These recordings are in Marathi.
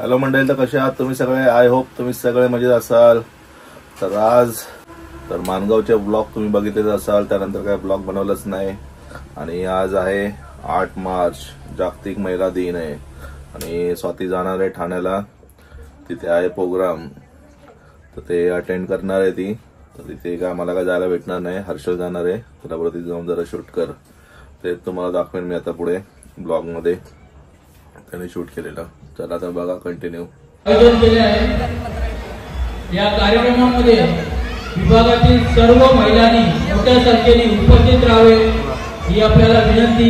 हॅलो मंडळी, तर कसे आहात तुम्ही सगळे? आय होप तुम्ही सगळे मजेत असाल। तर आज मानगावचे ब्लॉग तुम्ही बघितलेच असाल, त्यानंतर काय ब्लॉग बनवलंच नाही। आणि आज आहे 8 मार्च, जागतिक महिला दिन आहे आणि स्वाती जाणार आहे ठाण्याला, तिथे आहे प्रोग्राम, तर ते अटेंड करणार आहे ती। तर तिथे काय मला काय जायला भेटणार नाही, हर्षल जाणार आहे, त्याला बोलतो तिथे जाऊन जरा शूट कर, ते तुम्हाला दाखवेन मी आता पुढे ब्लॉग मध्ये त्याने शूट केलेलं। चला आता बघा, कंटिन्यू। आयोजन केले आहे। या कार्यक्रमामध्ये विभागातील सर्व महिलांनी मोठ्या संख्येने उपस्थित राहावे ही आपल्याला विनंती।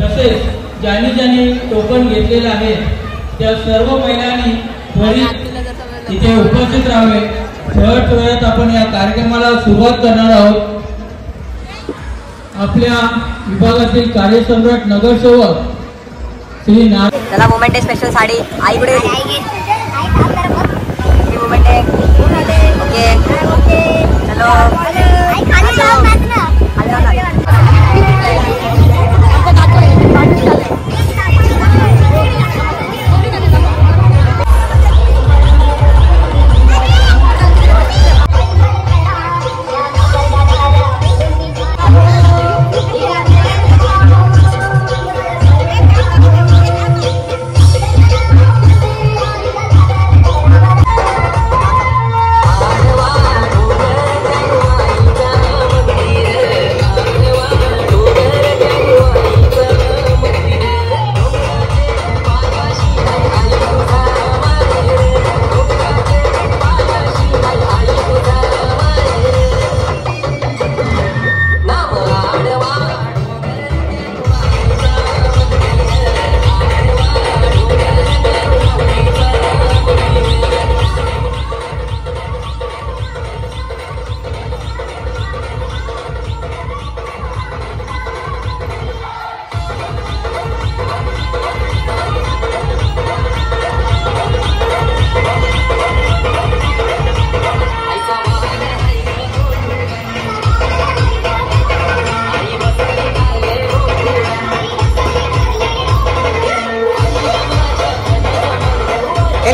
तसेच ज्यांनी टोकन घेतलेले आहे त्या सर्व महिलांनी त्वरित इथे उपस्थित राहावे। थोड्याच वेळात आपण या कार्यक्रमाला सुरुवात करणार आहोत। आपल्या विभागातील कार्यसम्राट नगरसेवक श्री चला मोमेंट आहे, स्पेशल साडी आई कुठे गेली? मोमेंट आहे, ओके चलो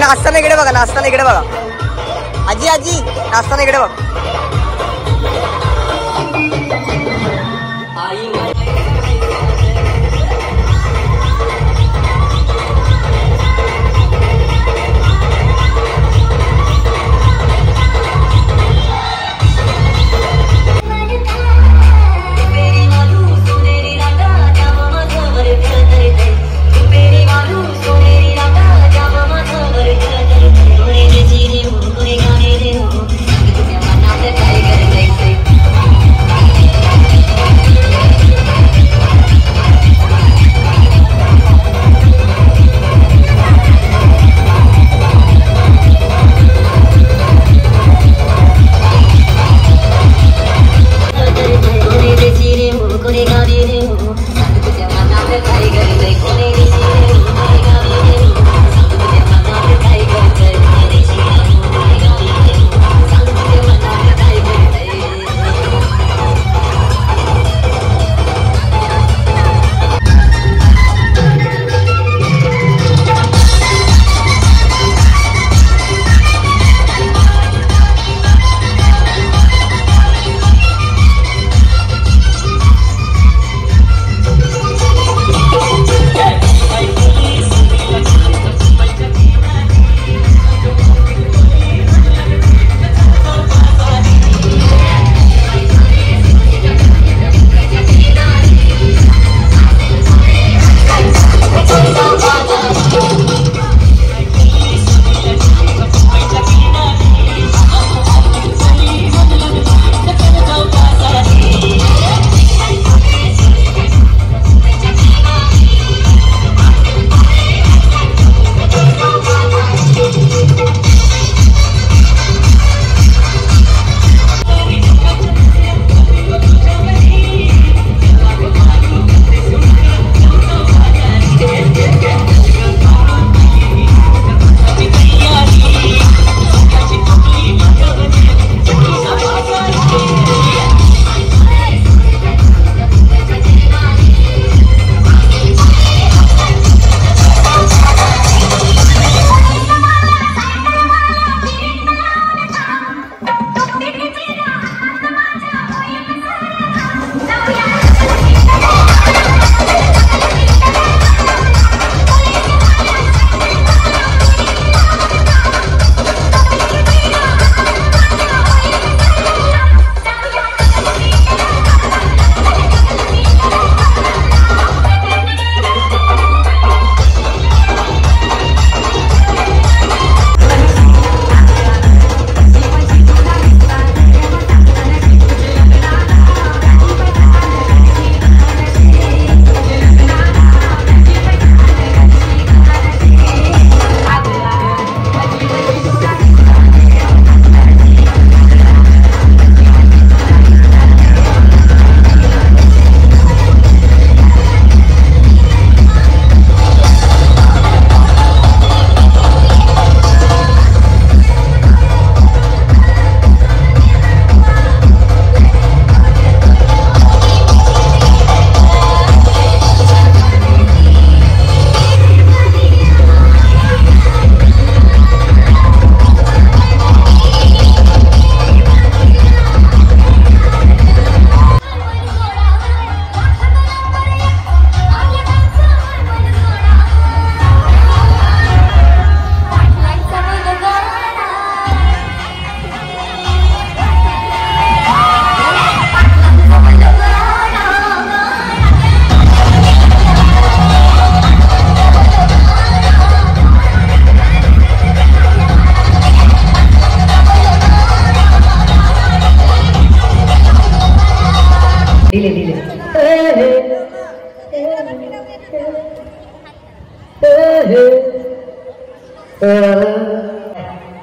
नाश्ता इकडे बघा, नाश्ता इकडे बघा, आजी आजी नाश्ता इकडे बघ।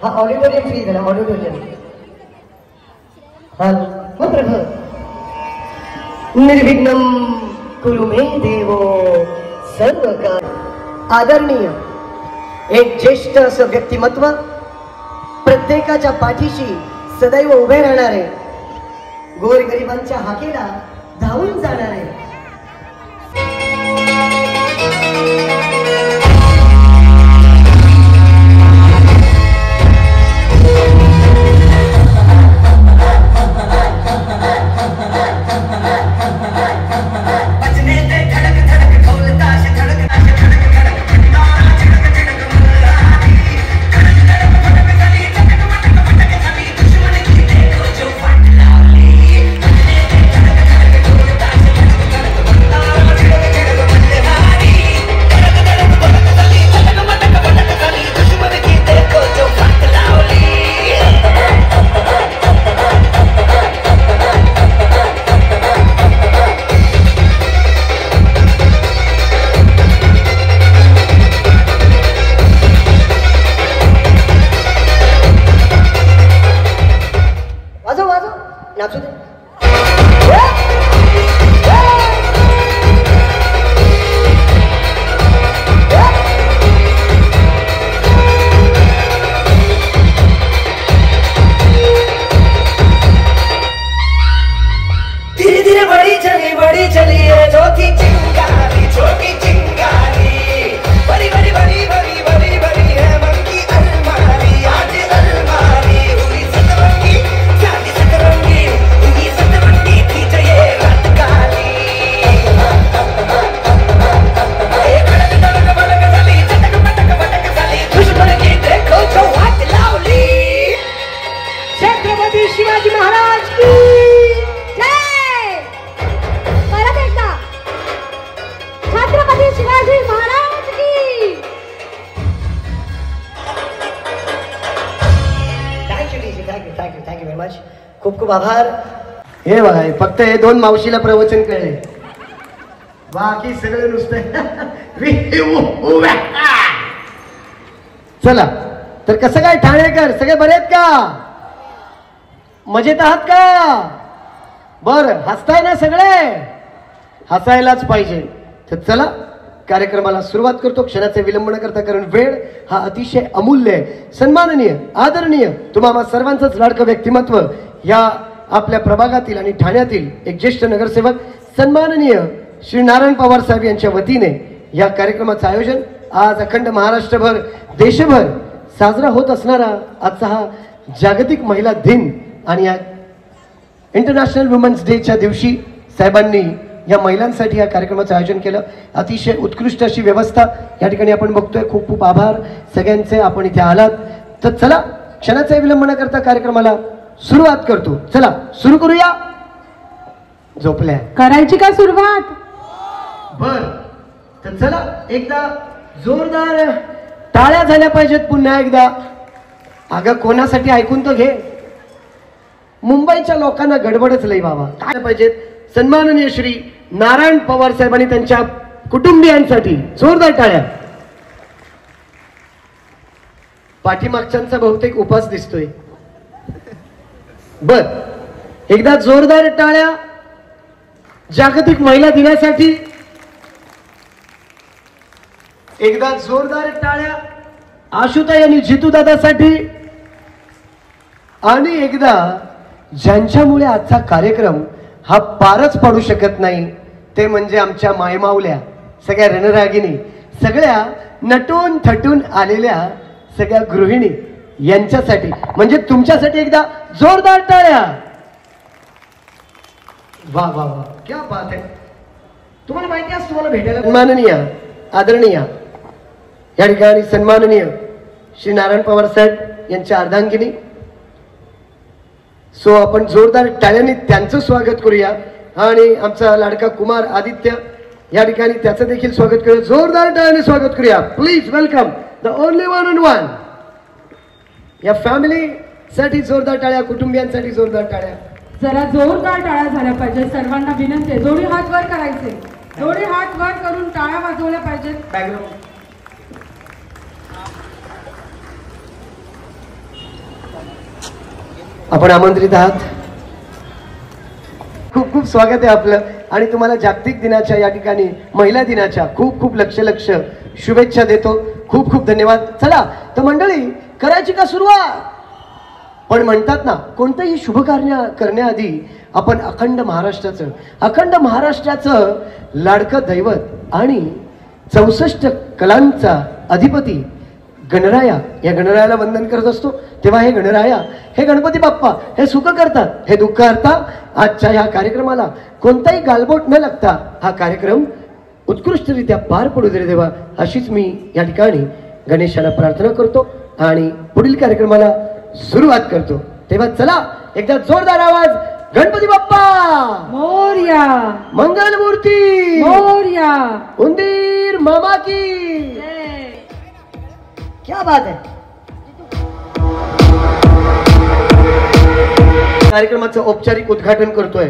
हा ऑडिटोरियम फ्री झाला ऑडिटोरियम. हा प्रभू निर्विघ्नं कुरु मे देवो सर्व कार्य. आदरणीय एक ज्येष्ठ असं व्यक्तिमत्व, प्रत्येकाच्या पाठीशी सदैव उभे राहणारे, गोरगरिबांच्या हाकेला धावून जाणारे. नाचू दे. धीरे धीरे बड़ी चली है छोटी चिंगारी, छोटी चिंगारी. बड़ी बड़ी बड़ी बड़ी बड़ी बड़ी है मन की अलमारी. आज अलमारी हुई सतरंगी, जागी सतरंगी, हुई सतरंगी थी जो ये रात काली. भड़क धड़क भड़क चली, चटक पटक पटक चली, दुश्मन की देखो जो हाथ लावली. छत्रपती शिवाजी महाराज की शिवाजी महाराज की. Thank you very much. खूप खूप आभार. हे बघा फक्त हे दोन मावशीला प्रवचन कळले, बाकी सगळे नुसते. चला तर कसं काय ठाणेकर, सगळे बरे आहेत का? मजेत आहात का? बर हसताय ना सगळे? हसायलाच पाहिजे. तर चला कार्यक्रमाला सुरुवात करतो. क्षणाचे विलंब न करता, कारण वेळ हा अतिशय अमूल्य आहे. सन्माननीय आदरणीय तुम्हा सर्वांचंच लाडकं व्यक्तिमत्व, या आपल्या प्रभागातील आणि ठाण्यातील एक ज्येष्ठ नगरसेवक सन्माननीय श्री नारायण पवार साहेब यांच्या वतीने या कार्यक्रमाचं आयोजन आज अखंड महाराष्ट्रभर देशभर साजरा होत असणारा आजचा हा जागतिक महिला दिन, आणि या इंटरनॅशनल वुमन्स डेच्या दिवशी साहेबांनी या महिलांसाठी या कार्यक्रमाचं आयोजन केलं. अतिशय उत्कृष्ट अशी व्यवस्था या ठिकाणी आपण बघतोय. खूप खूप आभार सगळ्यांचे, आपण इथे आलात. तर चला क्षणाचा विलंब न करता कार्यक्रमाला सुरुवात करतो. चला सुरू करूया. झोपल्या करायची का सुरुवात? बर तर चला एकदा जोरदार टाळ्या झाल्या पाहिजेत पुन्हा एकदा. अगं कोणासाठी ऐकून तर घे. मुंबईच्या लोकांना गडबडच लई बाबा. काय पाहिजेत? सन्माननीय श्री नारायण पवार साहेबांनी त्यांच्या कुटुंबियांसाठी जोरदार टाळ्या. पाठीमागच्यांचा बहुतेक उपास दिसतोय. बर एकदा जोरदार टाळ्या जागतिक महिला दिनासाठी. एकदा जोरदार टाळ्या आशुताई आणि जितू दादासाठी. आणि एकदा ज्यांच्यामुळे आजचा कार्यक्रम हा पारच पडू शकत नाही, ते म्हणजे आमच्या मायमावल्या सगळ्या रणरागिणी, सगळ्या नटून थटून आलेल्या सगळ्या गृहिणी यांच्यासाठी, म्हणजे तुमच्यासाठी एकदा जोरदार टाळ्या. वा वा वा क्या बात आहे. तुम्हाला माहिती आहे तुम्हाला भेटायला सन्माननीय आदरणीय या ठिकाणी सन्माननीय श्री नारायण पवार साहेब यांच्या अर्धांगिनी. सो आपण जोरदार टाळ्यांनी त्यांचं स्वागत करूया. आणि आमचा लाडका कुमार आदित्य या ठिकाणी त्याचं देखील स्वागत करूया. जोरदार टाळ्यांनी स्वागत करूया. Please welcome the only one and one. या फॅमिली साठी जोरदार टाळ्या, कुटुंबियांसाठी जोरदार टाळ्या. जरा जोरदार टाळ्या झाल्या पाहिजे. सर्वांना विनंती आहे, दोन्ही हात वर करायचे. दोन्ही हात वर करून टाळ्या वाजवल्या पाहिजेत. बॅकग्राऊंड आपण आमंत्रित आहात. खूप खूप स्वागत आहे आपलं. आणि तुम्हाला जागतिक दिनाच्या या ठिकाणी महिला दिनाच्या खूप खूप लक्ष शुभेच्छा देतो. खूप खूप धन्यवाद. चला तर मंडळी, करायची का सुरुवात? पण म्हणतात ना, कोणतंही शुभ कार्य करण्याआधी आपण अखंड महाराष्ट्राचं लाडकं दैवत आणि 64 कलांचा अधिपती गणराया, या गणरायाला वंदन करत असतो. तेव्हा हे गणराया, हे गणपती बाप्पा, हे सुख करतात, हे दुःख हरतात. आजच्या ह्या कार्यक्रमाला कोणताही गालबोट न लागता हा कार्यक्रम उत्कृष्टरित्या पार पडू दे देवा, अशीच मी या ठिकाणी गणेशाला प्रार्थना करतो आणि पुढील कार्यक्रमाला सुरुवात करतो. तेव्हा चला एकदा जोरदार आवाज, गणपती बाप्पा मोरया, मंगलमूर्ती मोरया, उंदीर मामा की क्या बात है. कार्यक्रमाचं औपचारिक उद्घाटन करतोय.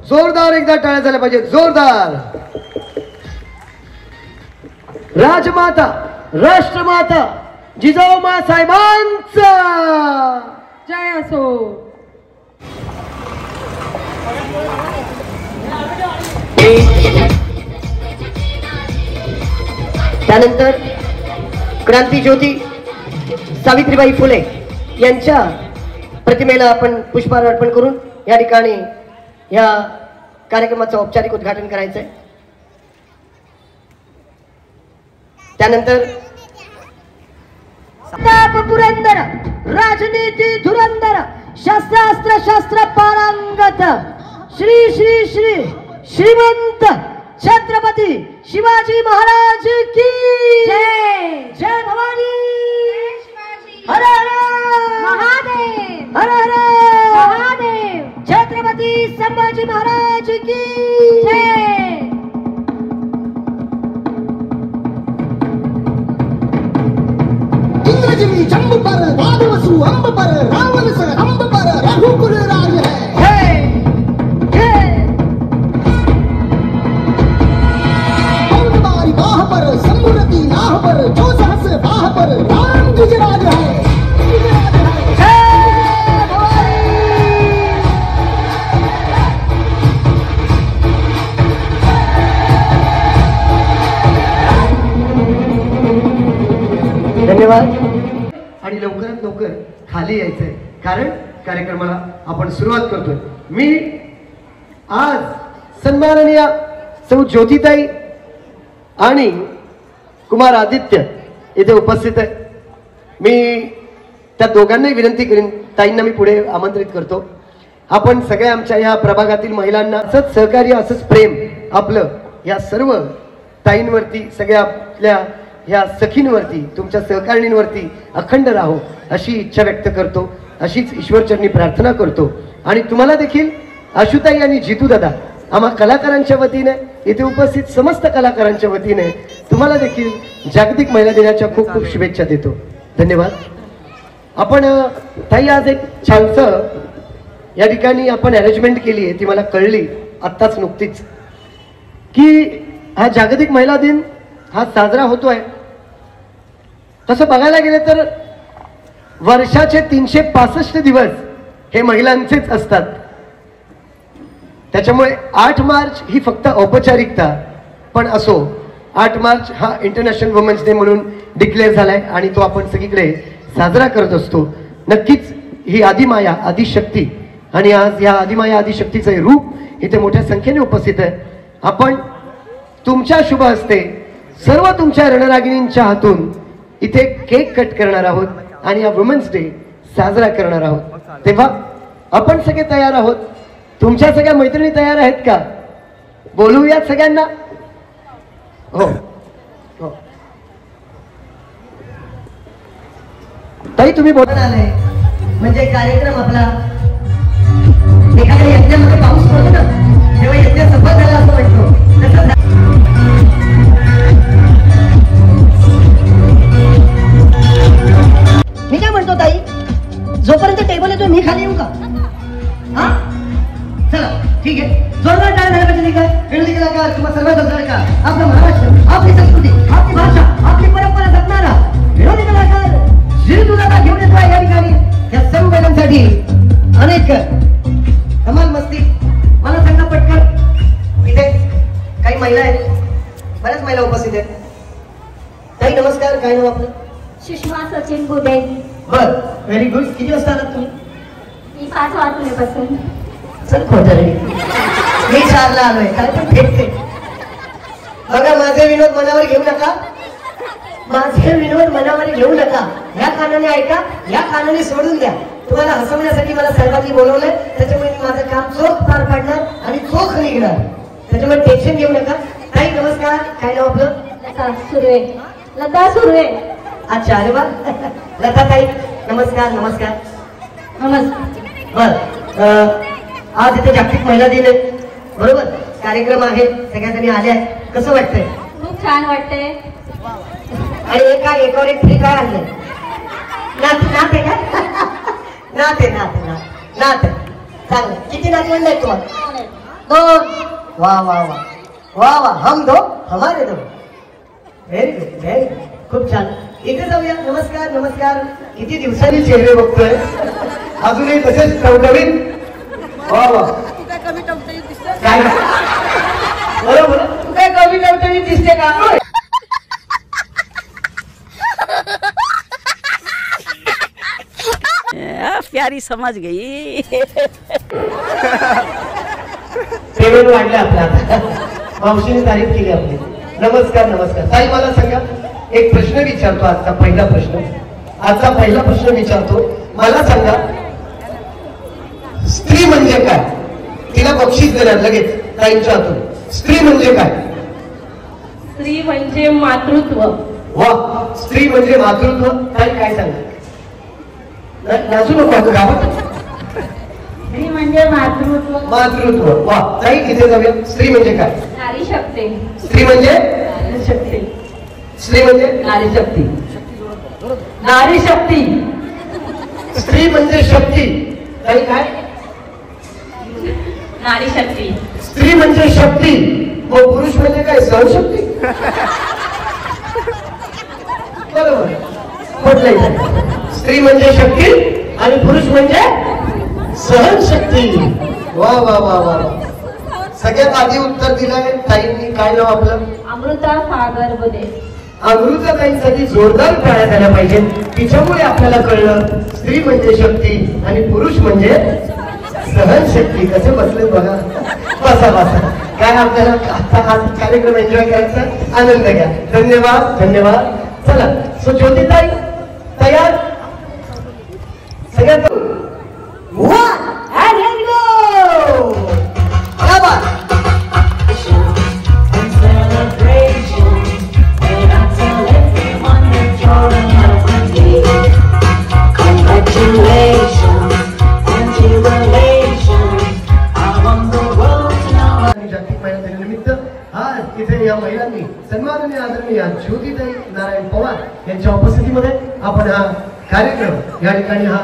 जोरदार एकदा टाळ्या झाल्या पाहिजे, जोरदार. राजमाता, राष्ट्रमाता जिजाऊमा साहेबांचा जय असो. त्यानंतर क्रांतीज्योती सावित्रीबाई फुले यांच्या प्रतिमेला आपण पुष्पहार अर्पण करून या ठिकाणी या कार्यक्रमाचं औपचारिक उद्घाटन करायचंय. त्यानंतर पुरंदर, राजनीती धुरंदर, शस्त्रास्त्र शस्त्र पारंगत, श्री श्री श्री श्रीमंत छत्रपती शिवाजी महाराज की जय. जय भवानी, हर हर महादेव, हर हर महादेव. छत्रपती संभाजी महाराज की जय. इंद्रजिमी जंब पर, वादवसु अंब पर, रावण सर अंब पर, रघुकुल राज है. बारी बाह पर, संबुरती नाह पर, जो सहस बाह पर, राम गुजराज है. धन्यवाद. आणि लवकरात लवकर खाली यायचंय, कारण कार्यक्रमाला आपण सुरुवात करतोय. मी आज सन्माननीय सौ ज्योतिताई आणि कुमार आदित्य इथे उपस्थित आहे. मी त्या दोघांनाही विनंती करीन, ताईंना मी पुढे आमंत्रित करतो. आपण सगळ्या आमच्या या प्रभागातील महिलांना असंच सहकार्य, असंच प्रेम आपलं या सर्व ताईंवरती, सगळ्या आपल्या ह्या सखींवरती, तुमच्या सहकारिणींवरती अखंड राहो अशी इच्छा व्यक्त करतो. अशीच ईश्वरचरणी प्रार्थना करतो. आणि तुम्हाला देखील आशुताई आणि जितू दादा, आम्हा कलाकारांच्या वतीने, इथे उपस्थित समस्त कलाकारांच्या वतीने तुम्हाला देखील जागतिक महिला दिनाच्या खूप खूप शुभेच्छा देतो. धन्यवाद. आपण ताई, आज एक छानसं या ठिकाणी आपण अरेंजमेंट केली आहे, ती मला कळली आत्ताच नुकतीच, की हा जागतिक महिला दिन हा साजरा होतोय. तसं बघायला गेलं तर वर्षाचे 365 दिवस हे महिलांचेच असतात. त्याच्यामुळे 8 मार्च ही फक्त औपचारिकता, पण असो, 8 मार्च हा इंटरनॅशनल वुमेन्स डे म्हणून डिक्लेअर झालाय आणि तो आपण सगळीकडे साजरा करत असतो. नक्कीच ही आदिमाया, आदिशक्ती, आणि आज या आदिमाया आदिशक्तीचे रूप इथे मोठ्या संख्येने उपस्थित आहे. आपण तुमच्या शुभ हस्ते सर्व तुमच्या रणरागिणींच्या हातून इथे केक कट करणार आहोत आणि हा वुमेन्स डे साजरा करणार आहोत. तेव्हा आपण सगळे तयार आहोत. तुमच्या सगळ्या मैत्रिणी तयार आहेत का? बोलूयात सगळ्यांना. हो हो ताई, तुम्ही बोलून आलाय म्हणजे कार्यक्रम आपला एखाद्या यज्ञामध्ये पाऊस पडतो ना, तेव्हा यज्ञ सफल झाला असं वाटतो. मी काय म्हणतो ताई, जोपर्यंत टेबल येतो मी खाली येऊ का? हा चला ठीक आहे. जोरदार टाळ्या झाल्या पाहिजे. का वेळ कलाकार किंवा सर्व का आहेत. ताई नमस्कार, काय नाव आपलं? सुषमा सचिन बुदे. बर, व्हेरी गुड. किती वाजता आलात तुम्ही? मी 5 वाजल्यापासून. चल खोटं रे, मी 4ला आलोय. काय पण फेकते. बघा, माझे विनोद मनावर घेऊ नका, माझे विनोद मनावर घेऊ नका. या कानाने ऐका, या कानाने सोडून द्या. तुम्हाला हसवण्यासाठी मला सर्वांनी बोलवलंय, त्याच्यामुळे मी माझं काम चोख पार पाडणार आणि चोख निघणार. त्याच्यामुळे टेन्शन घेऊ नका. ताई नमस्कार, काय नाव आपलं? लता सुर्वे. लता सुर्वे. अच्छा, अरे वा. लता ताई नमस्कार. नमस्कार. नमस्कार. बर, आज इथे जागतिक महिला दिन आहे, बरोबर? कार्यक्रम आहे, सगळ्याजणी आल्या आहेत. कसं वाटतंय? खूप छान वाटतंय. आणि हे काय एकावर एक फ्री काय आणलंय? नात आहे का? नात आहे. चांगलं. किती नातवंड आहेत तुम्हाला? 2. वा वा वा वा वा. हम 2 हमारे 2. Very good, very good. खूप छान. इथे जाऊया. नमस्कार. नमस्कार. किती दिवसांनी चेहरे बघतोय, अजूनही तसेच टवटवीत. वा वा. काय बरोबर, तू काय कमी टवटवीत दिसते का? प्यारी समझ गई. पेमेंट वाढलं आपलं आता. मावशीने तारीफ केली आपली. नमस्कार. नमस्कार. ताई मला सांगा, एक प्रश्न विचारतो. आजचा पहिला प्रश्न विचारतो. मला सांगा, स्त्री म्हणजे काय? तिला बक्षीस देणार लगेच ताईंच्या हातून. स्त्री म्हणजे काय? स्त्री म्हणजे मातृत्व. वा, स्त्री म्हणजे मातृत्व. काय सांगा? नाचू नको आता गावात. स्त्री म्हणजे मातृत्व. वा. ताई इथे जाऊया. स्त्री म्हणजे काय? नारी शक्ती. स्त्री म्हणजे शक्ती. स्त्री म्हणजे नारी शक्ती. नारी शक्ती. स्त्री म्हणजे शक्ती. ताई काय? नारी शक्ती. स्त्री म्हणजे शक्ती. मग पुरुष म्हणजे काय? सहनशक्ती. बरोबर म्हटलंय. स्त्री म्हणजे शक्ती आणि पुरुष म्हणजे सहनशक्ती. वा वा वा वा. सगळ्यात आधी उत्तर दिलंय ताईंनी. काय नाव आपलं? अमृता सागर बुदे. अमृता ताईंसाठी जोरदार टाळ्या झाल्या पाहिजे. तिच्यामुळे आपल्याला कळलं स्त्री म्हणजे शक्ती आणि पुरुष म्हणजे सहनशक्ती. कसे बसले बघा. बसा. काय आपल्याला आता हा कार्यक्रम एन्जॉय करायचा, आनंद घ्या. धन्यवाद. चला. सो ज्योतिताई तयार? सगळ्यात जागतिक महिला दिनानिमित्त आज इथे या महिलांनी सन्माननीय आदरणीय ज्योतिताई नारायण पवार यांच्या उपस्थितीमध्ये आपण हा कार्यक्रम या ठिकाणी हा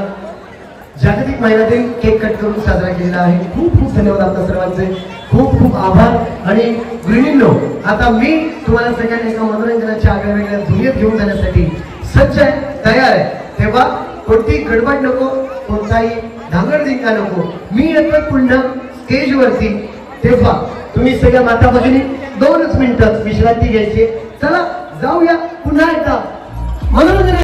जागतिक महिला दिन केक कट करून साजरा केलेला आहे. खूप धन्यवाद आपल्या सर्वांचे. खूप आभार. आणि गृहिणींनो, आता मी तुम्हाला सगळ्यांना एका मनोरंजनाच्या आगळ्या दुनियेत घेऊन जाण्यासाठी सज्ज आहे, तयार आहे. तेव्हा कोणती गडबड नको, कोणताही धांगडधिंगा नको. मी येतो पुन्हा स्टेजवरती, तेव्हा तुम्ही सगळ्या माता भगिनी 2च मिनिटं विश्रांती घ्यायची. चला जाऊया पुन्हा एकदा मनोरंजन.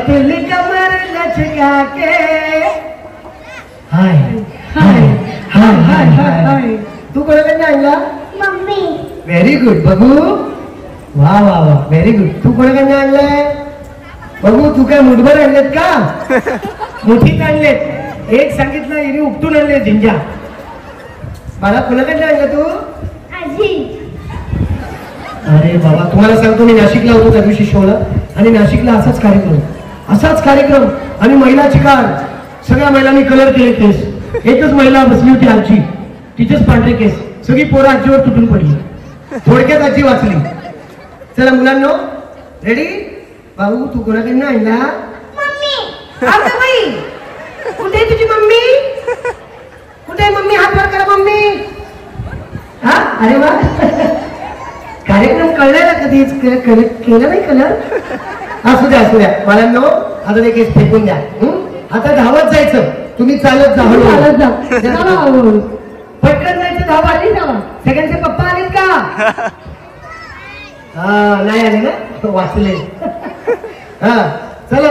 पतली कमर लचका के हाय हाय हाय हाय हाय हाय तू कोणाकडे आणला मम्मी व्हेरी गुड बघू वा वा वा व्हेरी गुड तू कोणाकडे आणलाय बघू तू काय मुठभर आणलेत का मोठीच आणलेत एक सांगितलं हिने उपटून आणले झिंजा मला कोणाकडे आणलं तू आजी अरे बाबा तुम्हाला सांगतो मी नाशिकला होतो त्या दिवशी शोला आणि नाशिकला असाच कार्यक्रम आणि महिला चिकार सगळ्या महिलांनी कलर केले केस एकच महिला बसली होती आजी तिचेच पांढरे केस सगळी पोरं आजीवर तुटून पडली थोडक्यात आजी वाचली चला मुलांनो रेडी भाऊ तू कोणाकडनं आणला मम्मी अगं बाई कुठे आहे तुझी मम्मी कुठे आहे मम्मी हात वर करा मम्मी हा अरे वा कार्यक्रम कळलेला कधीच केलं नाही कलर असू द्या बाळांनो आता ते केस फेकून द्या आता धावत जायचं तुम्ही चालत जा चालत जा. पटकन जायचं धावा सगळ्यांचे पप्पा आलेत का हा नाही आले ना वाचले हा चला